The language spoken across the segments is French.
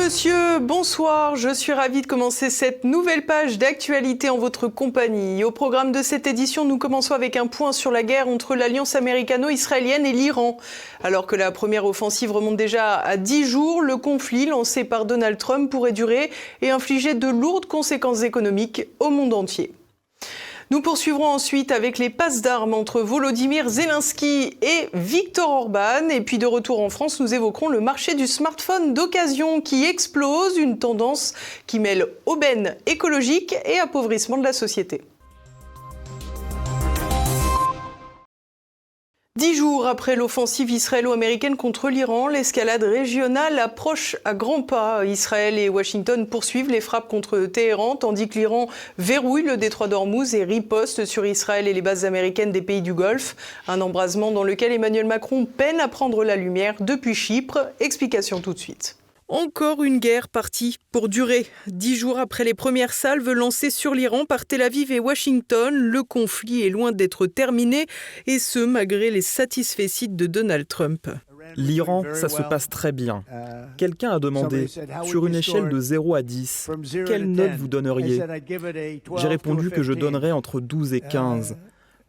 monsieur, bonsoir. Je suis ravie de commencer cette nouvelle page d'actualité en votre compagnie. Au programme de cette édition, nous commençons avec un point sur la guerre entre l'alliance américano-israélienne et l'Iran. Alors que la première offensive remonte déjà à 10 jours, le conflit lancé par Donald Trump pourrait durer et infliger de lourdes conséquences économiques au monde entier. Nous poursuivrons ensuite avec les passes d'armes entre Volodymyr Zelensky et Viktor Orban. Et puis de retour en France, nous évoquerons le marché du smartphone d'occasion qui explose, une tendance qui mêle aubaine écologique et appauvrissement de la société. 10 jours après l'offensive israélo-américaine contre l'Iran, l'escalade régionale approche à grands pas. Israël et Washington poursuivent les frappes contre Téhéran, tandis que l'Iran verrouille le détroit d'Ormuz et riposte sur Israël et les bases américaines des pays du Golfe. Un embrasement dans lequel Emmanuel Macron peine à prendre la lumière depuis Chypre. Explication tout de suite. Encore une guerre partie pour durer. 10 jours après les premières salves lancées sur l'Iran par Tel Aviv et Washington, le conflit est loin d'être terminé, et ce, malgré les satisfecit de Donald Trump. L'Iran, ça se passe très bien. Quelqu'un a demandé, sur une échelle de 0 à 10, quelle note vous donneriez ? J'ai répondu que je donnerais entre 12 et 15.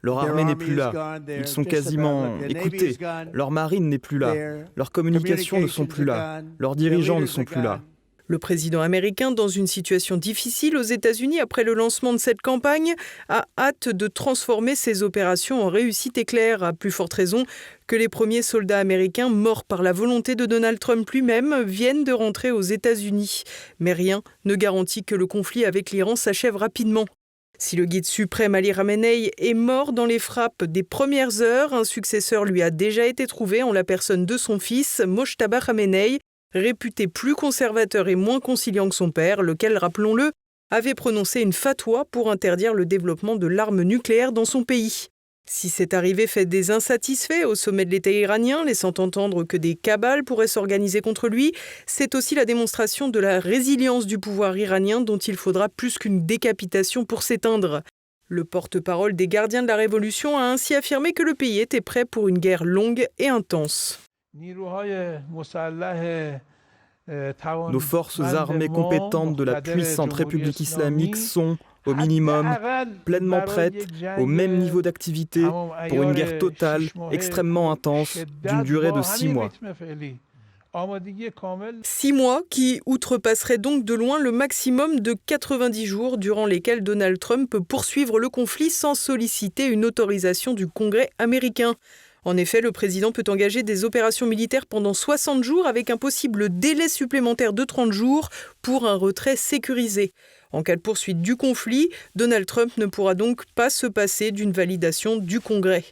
Leur armée n'est plus là. Ils sont quasiment écoutés. Leur marine n'est plus là. Leurs communications ne sont plus là. Leurs dirigeants ne sont plus là. Le président américain, dans une situation difficile aux États-Unis après le lancement de cette campagne, a hâte de transformer ses opérations en réussite éclair, à plus forte raison que les premiers soldats américains morts par la volonté de Donald Trump lui-même viennent de rentrer aux États-Unis. Mais rien ne garantit que le conflit avec l'Iran s'achève rapidement. Si le guide suprême Ali Khamenei est mort dans les frappes des premières heures, un successeur lui a déjà été trouvé en la personne de son fils, Mojtaba Khamenei, réputé plus conservateur et moins conciliant que son père, lequel, rappelons-le, avait prononcé une fatwa pour interdire le développement de l'arme nucléaire dans son pays. Si cette arrivée fait des insatisfaits au sommet de l'État iranien, laissant entendre que des cabales pourraient s'organiser contre lui, c'est aussi la démonstration de la résilience du pouvoir iranien dont il faudra plus qu'une décapitation pour s'éteindre. Le porte-parole des gardiens de la Révolution a ainsi affirmé que le pays était prêt pour une guerre longue et intense. Nos forces armées compétentes de la puissante République islamique sont, au minimum, pleinement prêtes, au même niveau d'activité, pour une guerre totale, extrêmement intense, d'une durée de 6 mois. 6 mois qui outrepasseraient donc de loin le maximum de 90 jours durant lesquels Donald Trump peut poursuivre le conflit sans solliciter une autorisation du Congrès américain. En effet, le président peut engager des opérations militaires pendant 60 jours avec un possible délai supplémentaire de 30 jours pour un retrait sécurisé. En cas de poursuite du conflit, Donald Trump ne pourra donc pas se passer d'une validation du Congrès.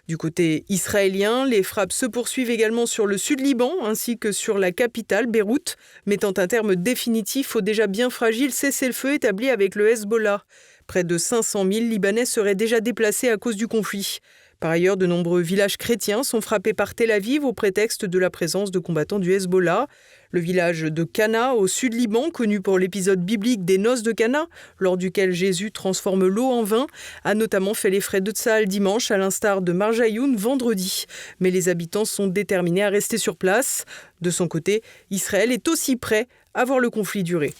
Du côté israélien, les frappes se poursuivent également sur le sud-Liban ainsi que sur la capitale, Beyrouth, mettant un terme définitif au déjà bien fragile cessez-le-feu établi avec le Hezbollah. Près de 500 000 Libanais seraient déjà déplacés à cause du conflit. Par ailleurs, de nombreux villages chrétiens sont frappés par Tel Aviv au prétexte de la présence de combattants du Hezbollah. Le village de Cana, au sud-Liban, connu pour l'épisode biblique des noces de Cana, lors duquel Jésus transforme l'eau en vin, a notamment fait les frais de Tsahal dimanche, à l'instar de Marjayoun vendredi. Mais les habitants sont déterminés à rester sur place. De son côté, Israël est aussi prêt à voir le conflit durer.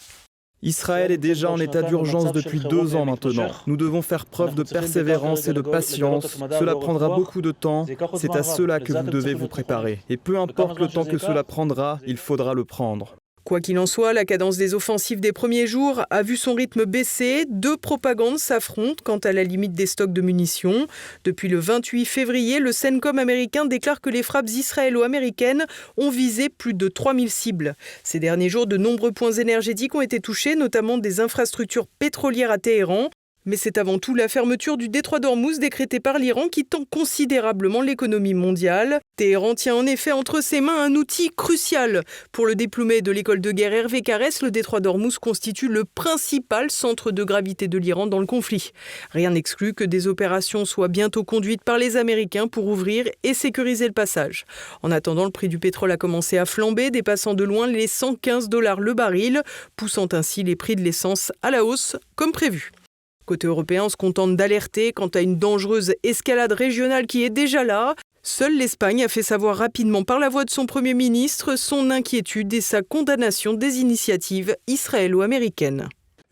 Israël est déjà en état d'urgence depuis 2 ans maintenant. Nous devons faire preuve de persévérance et de patience. Cela prendra beaucoup de temps. C'est à cela que vous devez vous préparer. Et peu importe le temps que cela prendra, il faudra le prendre. Quoi qu'il en soit, la cadence des offensives des premiers jours a vu son rythme baisser. 2 propagandes s'affrontent quant à la limite des stocks de munitions. Depuis le 28 février, le CENTCOM américain déclare que les frappes israélo-américaines ont visé plus de 3000 cibles. Ces derniers jours, de nombreux points énergétiques ont été touchés, notamment des infrastructures pétrolières à Téhéran. Mais c'est avant tout la fermeture du détroit d'Ormuz décrétée par l'Iran qui tend considérablement l'économie mondiale. Téhéran tient en effet entre ses mains un outil crucial. Pour le diplômé de l'école de guerre Hervé Carès, le détroit d'Ormuz constitue le principal centre de gravité de l'Iran dans le conflit. Rien n'exclut que des opérations soient bientôt conduites par les Américains pour ouvrir et sécuriser le passage. En attendant, le prix du pétrole a commencé à flamber, dépassant de loin les $115 le baril, poussant ainsi les prix de l'essence à la hausse comme prévu. Côté européen, on se contente d'alerter quant à une dangereuse escalade régionale qui est déjà là. Seule l'Espagne a fait savoir rapidement par la voix de son Premier ministre son inquiétude et sa condamnation des initiatives israélo-américaines.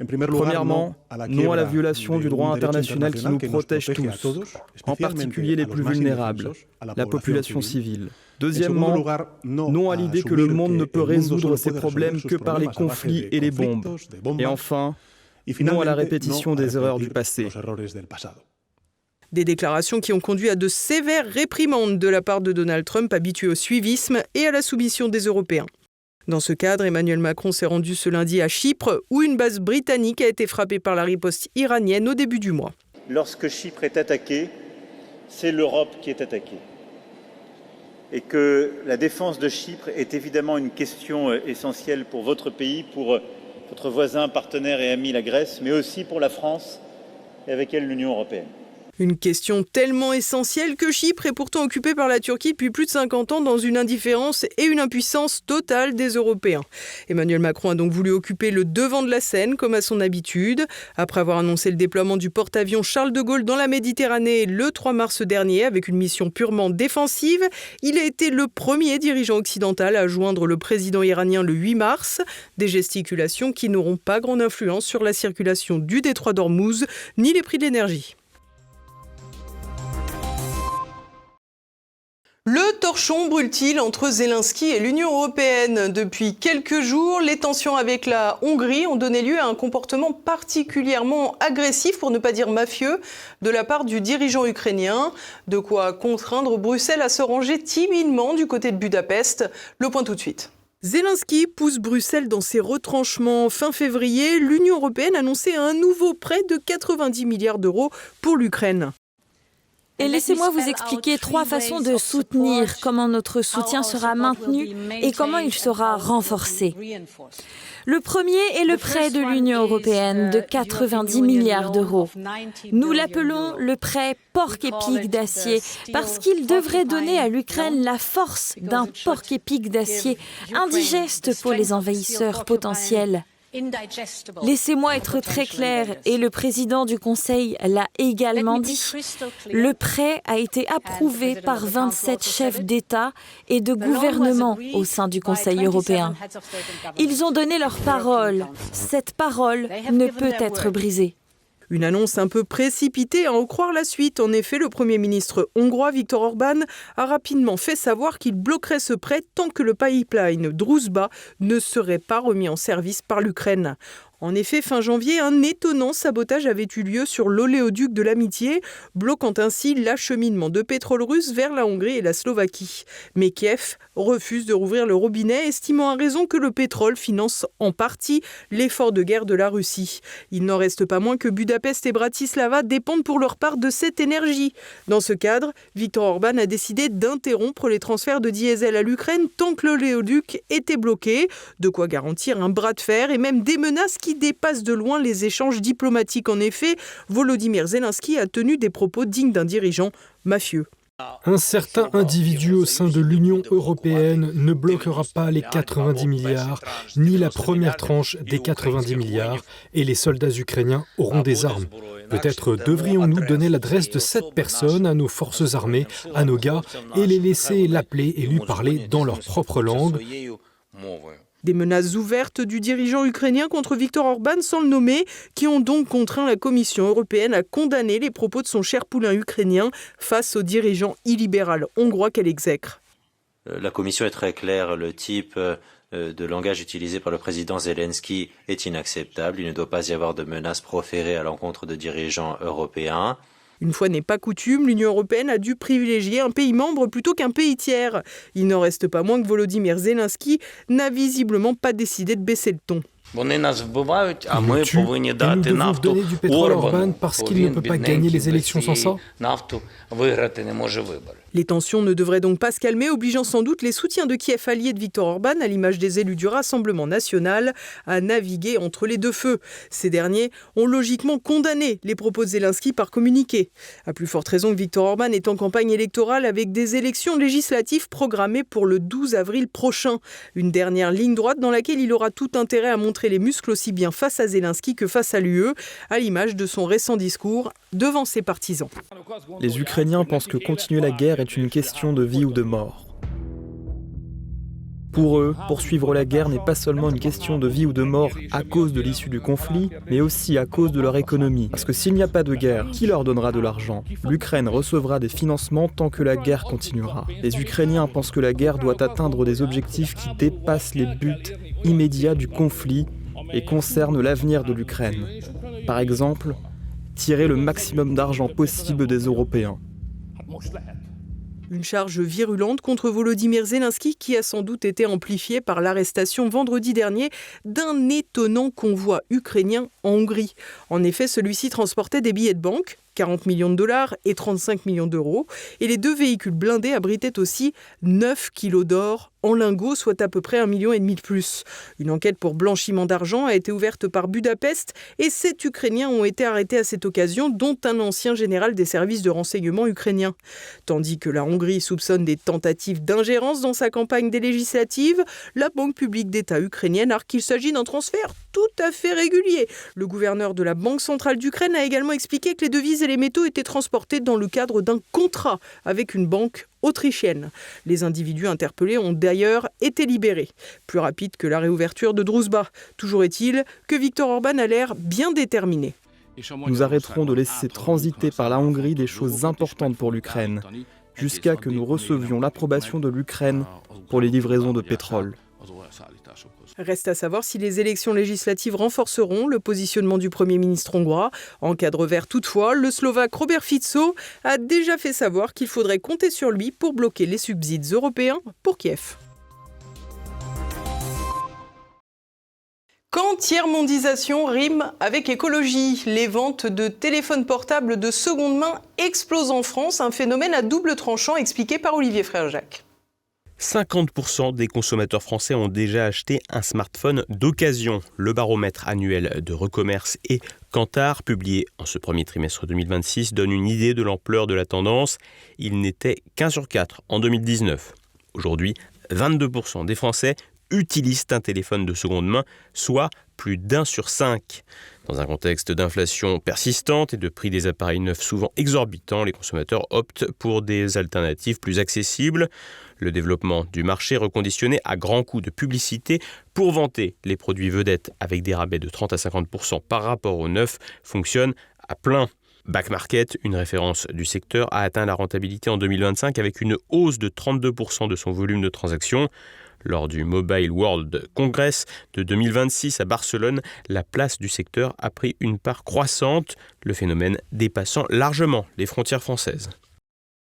Premièrement, non à la violation du droit international qui nous protège tous, en particulier les plus vulnérables, la population civile. Deuxièmement, non à l'idée que le monde ne peut résoudre ses problèmes que par les conflits et les bombes. Et enfin, non à la répétition des erreurs du passé. Des déclarations qui ont conduit à de sévères réprimandes de la part de Donald Trump, habitué au suivisme et à la soumission des Européens. Dans ce cadre, Emmanuel Macron s'est rendu ce lundi à Chypre, où une base britannique a été frappée par la riposte iranienne au début du mois. Lorsque Chypre est attaquée, c'est l'Europe qui est attaquée. Et que la défense de Chypre est évidemment une question essentielle pour votre pays, pour votre voisin, partenaire et ami la Grèce, mais aussi pour la France et avec elle l'Union européenne. Une question tellement essentielle que Chypre est pourtant occupée par la Turquie depuis plus de 50 ans dans une indifférence et une impuissance totale des Européens. Emmanuel Macron a donc voulu occuper le devant de la scène comme à son habitude. Après avoir annoncé le déploiement du porte-avions Charles de Gaulle dans la Méditerranée le 3 mars dernier avec une mission purement défensive, il a été le premier dirigeant occidental à joindre le président iranien le 8 mars. Des gesticulations qui n'auront pas grande influence sur la circulation du détroit d'Ormuz ni les prix de l'énergie. Le torchon brûle-t-il entre Zelensky et l'Union européenne ? Depuis quelques jours, les tensions avec la Hongrie ont donné lieu à un comportement particulièrement agressif, pour ne pas dire mafieux, de la part du dirigeant ukrainien. De quoi contraindre Bruxelles à se ranger timidement du côté de Budapest. Le point tout de suite. Zelensky pousse Bruxelles dans ses retranchements. Fin février, l'Union européenne annonçait un nouveau prêt de 90 milliards d'euros pour l'Ukraine. Et laissez-moi vous expliquer 3 façons de soutenir, comment notre soutien sera maintenu et comment il sera renforcé. Le premier est le prêt de l'Union européenne de 90 milliards d'euros. Nous l'appelons le prêt porc-épic d'acier parce qu'il devrait donner à l'Ukraine la force d'un porc-épic d'acier indigeste pour les envahisseurs potentiels. Laissez-moi être très clair, et le président du Conseil l'a également dit. Le prêt a été approuvé par 27 chefs d'État et de gouvernement au sein du Conseil européen. Ils ont donné leur parole. Cette parole ne peut être brisée. Une annonce un peu précipitée à en croire la suite. En effet, le Premier ministre hongrois Viktor Orban a rapidement fait savoir qu'il bloquerait ce prêt tant que le pipeline Druzhba ne serait pas remis en service par l'Ukraine. En effet, fin janvier, un étonnant sabotage avait eu lieu sur l'oléoduc de l'Amitié, bloquant ainsi l'acheminement de pétrole russe vers la Hongrie et la Slovaquie. Mais Kiev refuse de rouvrir le robinet, estimant à raison que le pétrole finance en partie l'effort de guerre de la Russie. Il n'en reste pas moins que Budapest et Bratislava dépendent pour leur part de cette énergie. Dans ce cadre, Viktor Orban a décidé d'interrompre les transferts de diesel à l'Ukraine tant que l'oléoduc était bloqué, de quoi garantir un bras de fer et même des menaces qui dépassent de loin les échanges diplomatiques. En effet, Volodymyr Zelensky a tenu des propos dignes d'un dirigeant mafieux. Un certain individu au sein de l'Union européenne ne bloquera pas les 90 milliards, ni la première tranche des 90 milliards, et les soldats ukrainiens auront des armes. Peut-être devrions-nous donner l'adresse de cette personne à nos forces armées, à nos gars, et les laisser l'appeler et lui parler dans leur propre langue. Des menaces ouvertes du dirigeant ukrainien contre Viktor Orban sans le nommer, qui ont donc contraint la Commission européenne à condamner les propos de son cher poulain ukrainien face au dirigeant illibéral hongrois qu'elle exècre. La Commission est très claire, le type de langage utilisé par le président Zelensky est inacceptable. Il ne doit pas y avoir de menaces proférées à l'encontre de dirigeants européens. Une fois n'est pas coutume, l'Union européenne a dû privilégier un pays membre plutôt qu'un pays tiers. Il n'en reste pas moins que Volodymyr Zelensky n'a visiblement pas décidé de baisser le ton. Nous devons donner du pétrole à Orban parce qu'il ne peut pas gagner les élections sans ça. Les tensions ne devraient donc pas se calmer, obligeant sans doute les soutiens de Kiev alliés de Viktor Orban, à l'image des élus du Rassemblement national, à naviguer entre les deux feux. Ces derniers ont logiquement condamné les propos de Zelensky par communiqué. À plus forte raison que Viktor Orban est en campagne électorale avec des élections législatives programmées pour le 12 avril prochain. Une dernière ligne droite dans laquelle il aura tout intérêt à montrer montrer les muscles aussi bien face à Zelensky que face à l'UE, à l'image de son récent discours devant ses partisans. Les Ukrainiens pensent que continuer la guerre est une question de vie ou de mort. Pour eux, poursuivre la guerre n'est pas seulement une question de vie ou de mort à cause de l'issue du conflit, mais aussi à cause de leur économie. Parce que s'il n'y a pas de guerre, qui leur donnera de l'argent ? L'Ukraine recevra des financements tant que la guerre continuera. Les Ukrainiens pensent que la guerre doit atteindre des objectifs qui dépassent les buts immédiats du conflit et concernent l'avenir de l'Ukraine. Par exemple, tirer le maximum d'argent possible des Européens. Une charge virulente contre Volodymyr Zelensky qui a sans doute été amplifiée par l'arrestation vendredi dernier d'un étonnant convoi ukrainien en Hongrie. En effet, celui-ci transportait des billets de banque, 40 millions de dollars et 35 millions d'euros. Et les 2 véhicules blindés abritaient aussi 9 kilos d'or en lingots, soit à peu près 1,5 million de plus. Une enquête pour blanchiment d'argent a été ouverte par Budapest et 7 Ukrainiens ont été arrêtés à cette occasion, dont un ancien général des services de renseignement ukrainiens. Tandis que la Hongrie soupçonne des tentatives d'ingérence dans sa campagne des législatives, la Banque publique d'État ukrainienne argue qu'il s'agit d'un transfert tout à fait régulier. Le gouverneur de la Banque centrale d'Ukraine a également expliqué que les devises et les métaux étaient transportés dans le cadre d'un contrat avec une banque autrichienne. Les individus interpellés ont d'ailleurs été libérés. Plus rapide que la réouverture de Druzhba. Toujours est-il que Viktor Orban a l'air bien déterminé. Nous arrêterons de laisser transiter par la Hongrie des choses importantes pour l'Ukraine, jusqu'à que nous recevions l'approbation de l'Ukraine pour les livraisons de pétrole. Reste à savoir si les élections législatives renforceront le positionnement du Premier ministre hongrois. En cadre vert toutefois, le Slovaque Robert Fico a déjà fait savoir qu'il faudrait compter sur lui pour bloquer les subsides européens pour Kiev. Quand tiers-mondisation rime avec écologie, les ventes de téléphones portables de seconde main explosent en France, un phénomène à double tranchant expliqué par Olivier Frère-Jacques. 50% des consommateurs français ont déjà acheté un smartphone d'occasion. Le baromètre annuel de Recommerce et Kantar, publié en ce premier trimestre 2026, donne une idée de l'ampleur de la tendance. Il n'était qu'un sur 4 en 2019. Aujourd'hui, 22% des Français utilisent un téléphone de seconde main, soit plus d'1 sur 5. Dans un contexte d'inflation persistante et de prix des appareils neufs souvent exorbitants, les consommateurs optent pour des alternatives plus accessibles. Le développement du marché reconditionné à grands coups de publicité pour vanter les produits vedettes avec des rabais de 30 à 50% par rapport aux neufs fonctionne à plein. Back Market, une référence du secteur, a atteint la rentabilité en 2025 avec une hausse de 32% de son volume de transactions. Lors du Mobile World Congress de 2026 à Barcelone, la place du secteur a pris une part croissante, le phénomène dépassant largement les frontières françaises.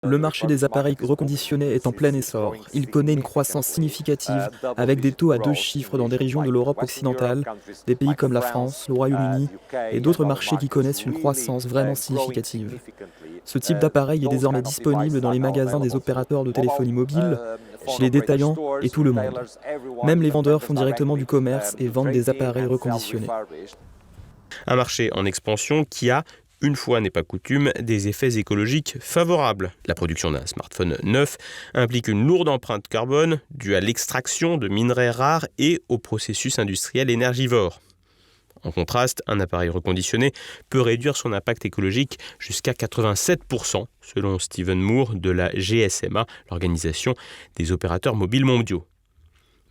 Le marché des appareils reconditionnés est en plein essor. Il connaît une croissance significative avec des taux à 2 chiffres dans des régions de l'Europe occidentale, des pays comme la France, le Royaume-Uni et d'autres marchés qui connaissent une croissance vraiment significative. Ce type d'appareil est désormais disponible dans les magasins des opérateurs de téléphonie mobile, chez les détaillants et tout le monde. Même les vendeurs font directement du commerce et vendent des appareils reconditionnés. Un marché en expansion qui a, une fois n'est pas coutume, des effets écologiques favorables. La production d'un smartphone neuf implique une lourde empreinte carbone due à l'extraction de minerais rares et au processus industriel énergivore. En contraste, un appareil reconditionné peut réduire son impact écologique jusqu'à 87%, selon Stephen Moore de la GSMA, l'organisation des opérateurs mobiles mondiaux.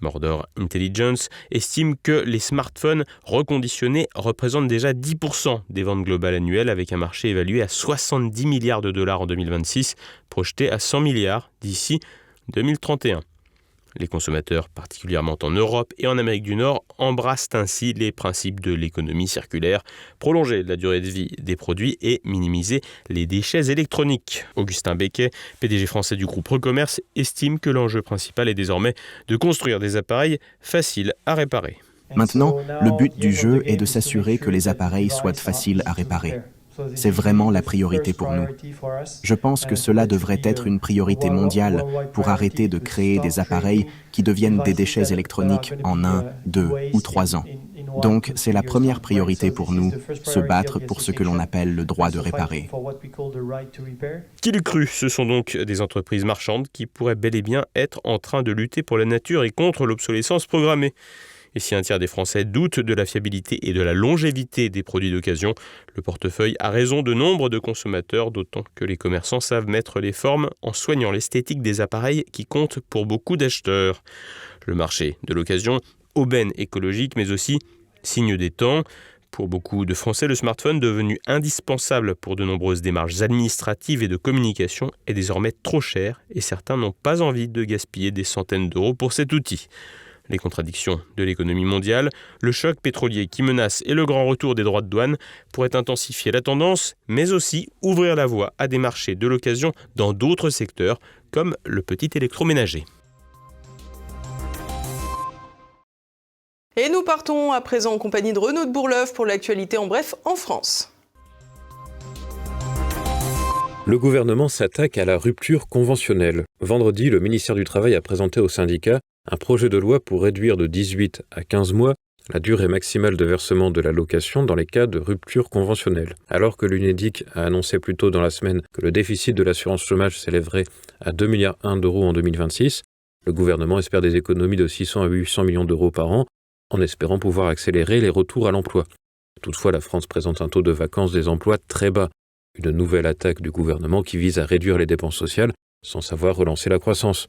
Mordor Intelligence estime que les smartphones reconditionnés représentent déjà 10% des ventes globales annuelles avec un marché évalué à 70 milliards de dollars en 2026, projeté à 100 milliards d'ici 2031. Les consommateurs, particulièrement en Europe et en Amérique du Nord, embrassent ainsi les principes de l'économie circulaire, prolonger la durée de vie des produits et minimiser les déchets électroniques. Augustin Becquet, PDG français du groupe Recommerce, estime que l'enjeu principal est désormais de construire des appareils faciles à réparer. Maintenant, le but du jeu est de s'assurer que les appareils soient faciles à réparer. C'est vraiment la priorité pour nous. Je pense que cela devrait être une priorité mondiale pour arrêter de créer des appareils qui deviennent des déchets électroniques en 1, 2 ou 3 ans. Donc, c'est la première priorité pour nous, se battre pour ce que l'on appelle le droit de réparer. Qui l'eût cru, ce sont donc des entreprises marchandes qui pourraient bel et bien être en train de lutter pour la nature et contre l'obsolescence programmée. Et si un tiers des Français doutent de la fiabilité et de la longévité des produits d'occasion, le portefeuille a raison de nombre de consommateurs, d'autant que les commerçants savent mettre les formes en soignant l'esthétique des appareils qui comptent pour beaucoup d'acheteurs. Le marché de l'occasion, aubaine écologique, mais aussi signe des temps. Pour beaucoup de Français, le smartphone, devenu indispensable pour de nombreuses démarches administratives et de communication, est désormais trop cher et certains n'ont pas envie de gaspiller des centaines d'euros pour cet outil. Les contradictions de l'économie mondiale, le choc pétrolier qui menace et le grand retour des droits de douane pourraient intensifier la tendance, mais aussi ouvrir la voie à des marchés de l'occasion dans d'autres secteurs, comme le petit électroménager. Et nous partons à présent en compagnie de Renaud de Bourleuf pour l'actualité en bref en France. Le gouvernement s'attaque à la rupture conventionnelle. Vendredi, le ministère du Travail a présenté aux syndicats un projet de loi pour réduire de 18 à 15 mois la durée maximale de versement de l'allocation dans les cas de rupture conventionnelle. Alors que l'UNEDIC a annoncé plus tôt dans la semaine que le déficit de l'assurance chômage s'élèverait à 2,1 milliards d'euros en 2026, le gouvernement espère des économies de 600 à 800 millions d'euros par an, en espérant pouvoir accélérer les retours à l'emploi. Toutefois, la France présente un taux de vacance des emplois très bas, une nouvelle attaque du gouvernement qui vise à réduire les dépenses sociales sans savoir relancer la croissance.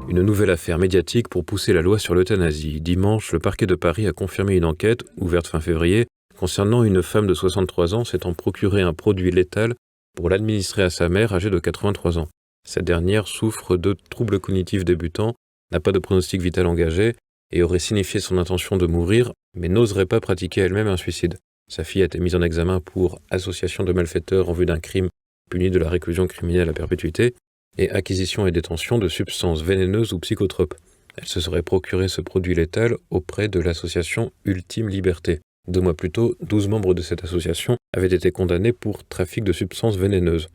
Une nouvelle affaire médiatique pour pousser la loi sur l'euthanasie. Dimanche, le parquet de Paris a confirmé une enquête, ouverte fin février, concernant une femme de 63 ans s'étant procuré un produit létal pour l'administrer à sa mère âgée de 83 ans. Cette dernière souffre de troubles cognitifs débutants, n'a pas de pronostic vital engagé, et aurait signifié son intention de mourir, mais n'oserait pas pratiquer elle-même un suicide. Sa fille a été mise en examen pour association de malfaiteurs en vue d'un crime puni de la réclusion criminelle à perpétuité et acquisition et détention de substances vénéneuses ou psychotropes. Elle se serait procuré ce produit létal auprès de l'association Ultime Liberté. 2 mois plus tôt, 12 membres de cette association avaient été condamnés pour trafic de substances vénéneuses.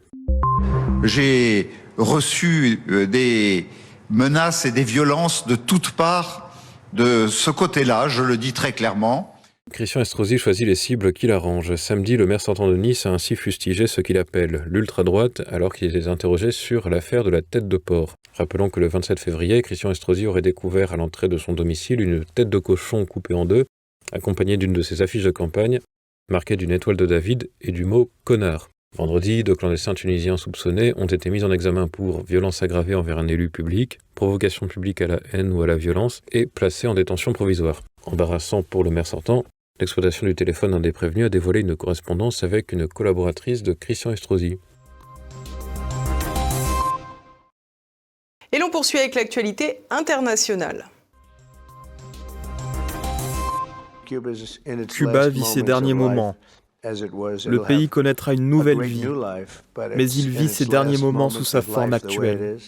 J'ai reçu des menaces et des violences de toutes parts de ce côté-là, je le dis très clairement. Christian Estrosi choisit les cibles qui l'arrangent. Samedi, le maire sortant de Nice a ainsi fustigé ce qu'il appelle l'ultra-droite alors qu'il était interrogé sur l'affaire de la tête de porc. Rappelons que le 27 février, Christian Estrosi aurait découvert à l'entrée de son domicile une tête de cochon coupée en deux, accompagnée d'une de ses affiches de campagne, marquée d'une étoile de David et du mot « connard ». Vendredi, 2 clandestins tunisiens soupçonnés ont été mis en examen pour violence aggravée envers un élu public, provocation publique à la haine ou à la violence et placés en détention provisoire. Embarrassant pour le maire sortant, l'exploitation du téléphone d'un des prévenus a dévoilé une correspondance avec une collaboratrice de Christian Estrosi. Et l'on poursuit avec l'actualité internationale. Cuba vit ses derniers moments. Le pays connaîtra une nouvelle vie, mais il vit ses derniers moments sous sa forme actuelle.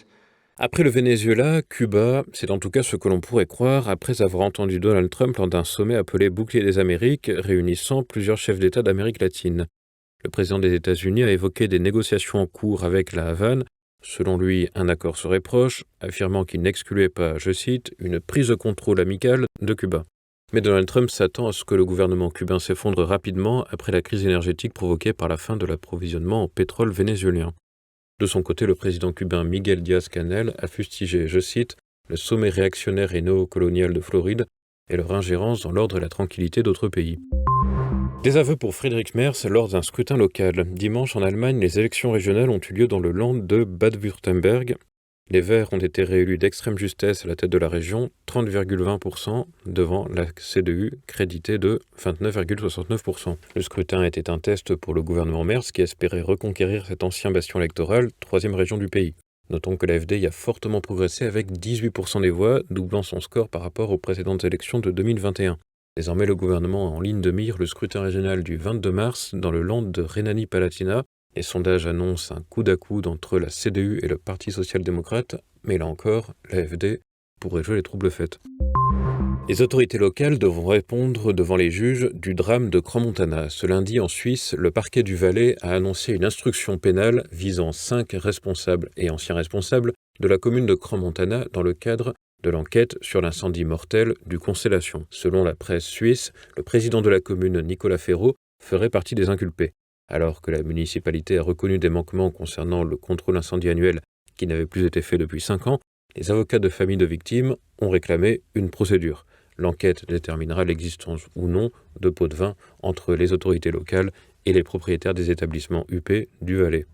Après le Venezuela, Cuba, c'est en tout cas ce que l'on pourrait croire après avoir entendu Donald Trump lors d'un sommet appelé Bouclier des Amériques, réunissant plusieurs chefs d'État d'Amérique latine. Le président des États-Unis a évoqué des négociations en cours avec la Havane. Selon lui, un accord serait proche, affirmant qu'il n'excluait pas, je cite, une prise de contrôle amicale de Cuba. Mais Donald Trump s'attend à ce que le gouvernement cubain s'effondre rapidement après la crise énergétique provoquée par la fin de l'approvisionnement en pétrole vénézuélien. De son côté, le président cubain Miguel Díaz-Canel a fustigé, je cite, le sommet réactionnaire et néocolonial de Floride et leur ingérence dans l'ordre et la tranquillité d'autres pays. Des aveux pour Friedrich Merz lors d'un scrutin local. Dimanche, en Allemagne, les élections régionales ont eu lieu dans le land de Bade-Württemberg. Les Verts ont été réélus d'extrême justesse à la tête de la région, 30,20% devant la CDU, créditée de 29,69%. Le scrutin était un test pour le gouvernement Merz qui espérait reconquérir cet ancien bastion électoral, 3e région du pays. Notons que l'AfD y a fortement progressé avec 18% des voix, doublant son score par rapport aux précédentes élections de 2021. Désormais, le gouvernement a en ligne de mire le scrutin régional du 22 mars dans le land de Rhénanie-Palatinat. Les sondages annoncent un coude à coude entre la CDU et le Parti social-démocrate, mais là encore, l'AfD pourrait jouer les troubles faits. Les autorités locales devront répondre devant les juges du drame de Crans-Montana. Ce lundi, en Suisse, le parquet du Valais a annoncé une instruction pénale visant 5 responsables et anciens responsables de la commune de Crans-Montana dans le cadre de l'enquête sur l'incendie mortel du Constellation. Selon la presse suisse, le président de la commune, Nicolas Ferraud, ferait partie des inculpés. Alors que la municipalité a reconnu des manquements concernant le contrôle incendie annuel qui n'avait plus été fait depuis 5 ans, les avocats de famille de victimes ont réclamé une procédure. L'enquête déterminera l'existence ou non de pots de vin entre les autorités locales et les propriétaires des établissements UP du Valais.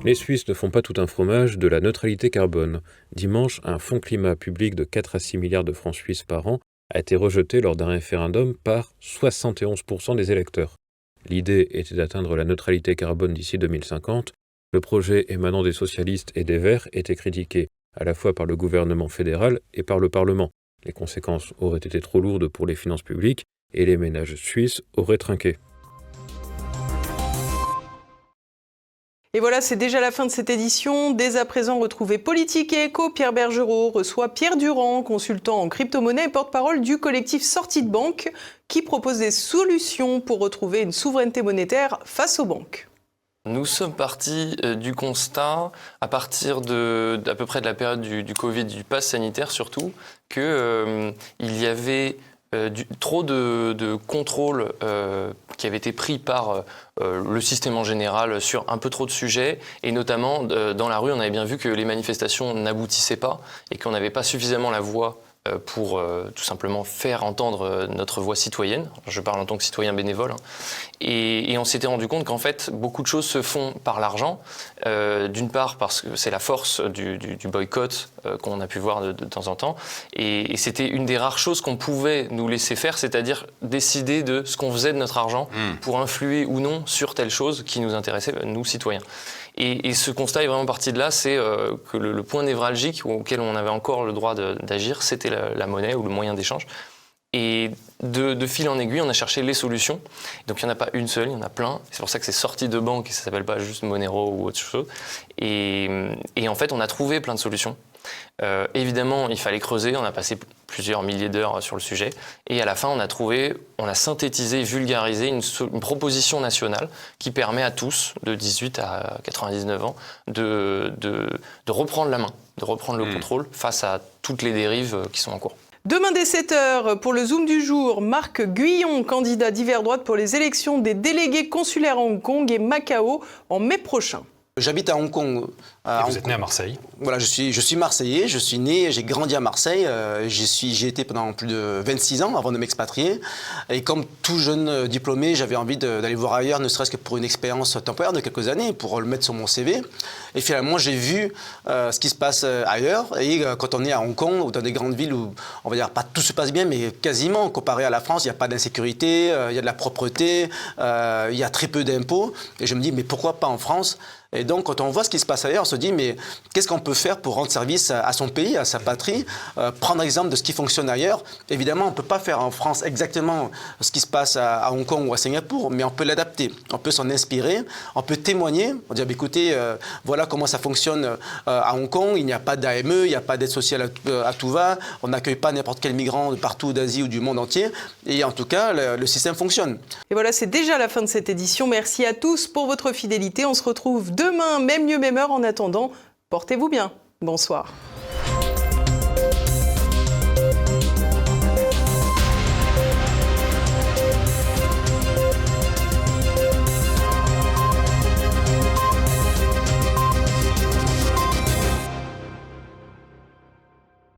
Les Suisses ne font pas tout un fromage de la neutralité carbone. Dimanche, un fonds climat public de 4 à 6 milliards de francs suisses par an a été rejeté lors d'un référendum par 71% des électeurs. L'idée était d'atteindre la neutralité carbone d'ici 2050. Le projet émanant des socialistes et des Verts était critiqué à la fois par le gouvernement fédéral et par le Parlement. Les conséquences auraient été trop lourdes pour les finances publiques et les ménages suisses auraient trinqué. Et voilà, c'est déjà la fin de cette édition. Dès à présent, retrouvez Politique et Éco. Pierre Bergerot reçoit Pierre Durand, consultant en crypto-monnaie et porte-parole du collectif Sortie de Banque, qui propose des solutions pour retrouver une souveraineté monétaire face aux banques. Nous sommes partis du constat, à partir d'à peu près de la période du Covid, du pass sanitaire surtout, qu'il y avait trop de contrôle qui avait été pris par le système en général sur un peu trop de sujets, et notamment dans la rue, on avait bien vu que les manifestations n'aboutissaient pas et qu'on n'avait pas suffisamment la voix pour tout simplement faire entendre notre voix citoyenne. Je parle en tant que citoyen bénévole. Et on s'était rendu compte qu'en fait, beaucoup de choses se font par l'argent. D'une part, parce que c'est la force du boycott qu'on a pu voir de temps en temps. Et c'était une des rares choses qu'on pouvait nous laisser faire, c'est-à-dire décider de ce qu'on faisait de notre argent pour influer ou non sur telle chose qui nous intéressait, nous, citoyens. Et ce constat est vraiment parti de là, c'est que le point névralgique auquel on avait encore le droit d'agir, c'était la monnaie ou le moyen d'échange. Et de fil en aiguille, on a cherché les solutions. Donc il n'y en a pas une seule, il y en a plein. C'est pour ça que c'est sorti de banque et ça ne s'appelle pas juste Monero ou autre chose. Et en fait, on a trouvé plein de solutions. Évidemment, il fallait creuser, on a passé plusieurs milliers d'heures sur le sujet. Et à la fin, on a synthétisé, vulgarisé une proposition nationale qui permet à tous, de 18 à 99 ans, de reprendre la main, de reprendre le contrôle face à toutes les dérives qui sont en cours. Demain dès 7h, pour le Zoom du jour, Marc Guyon, candidat d'hiver droite pour les élections des délégués consulaires à Hong Kong et Macao en mai prochain. J'habite à Hong Kong. Vous êtes né à Marseille? Voilà, je suis Marseillais, je suis né, j'ai grandi à Marseille, j'y étais pendant plus de 26 ans avant de m'expatrier. Et comme tout jeune diplômé, j'avais envie d'aller voir ailleurs, ne serait-ce que pour une expérience temporaire de quelques années, pour le mettre sur mon CV. Et finalement, j'ai vu ce qui se passe ailleurs. Et quand on est à Hong Kong ou dans des grandes villes où, on va dire, pas tout se passe bien, mais quasiment, comparé à la France, il n'y a pas d'insécurité, il y a de la propreté, il y a très peu d'impôts. Et je me dis, mais pourquoi pas en France ? Et donc, quand on voit ce qui se passe ailleurs, on se dit, mais qu'est-ce qu'on peut faire pour rendre service à son pays, à sa patrie, prendre exemple de ce qui fonctionne ailleurs. Évidemment, on ne peut pas faire en France exactement ce qui se passe à Hong Kong ou à Singapour, mais on peut l'adapter, on peut s'en inspirer, on peut témoigner, on dit, écoutez, voilà comment ça fonctionne à Hong Kong, il n'y a pas d'AME, il n'y a pas d'aide sociale à tout va, on n'accueille pas n'importe quel migrant de partout d'Asie ou du monde entier, et en tout cas, le système fonctionne. Et voilà, c'est déjà la fin de cette édition. Merci à tous pour votre fidélité. On se retrouve demain, même lieu, même heure. En attendant, portez-vous bien. Bonsoir.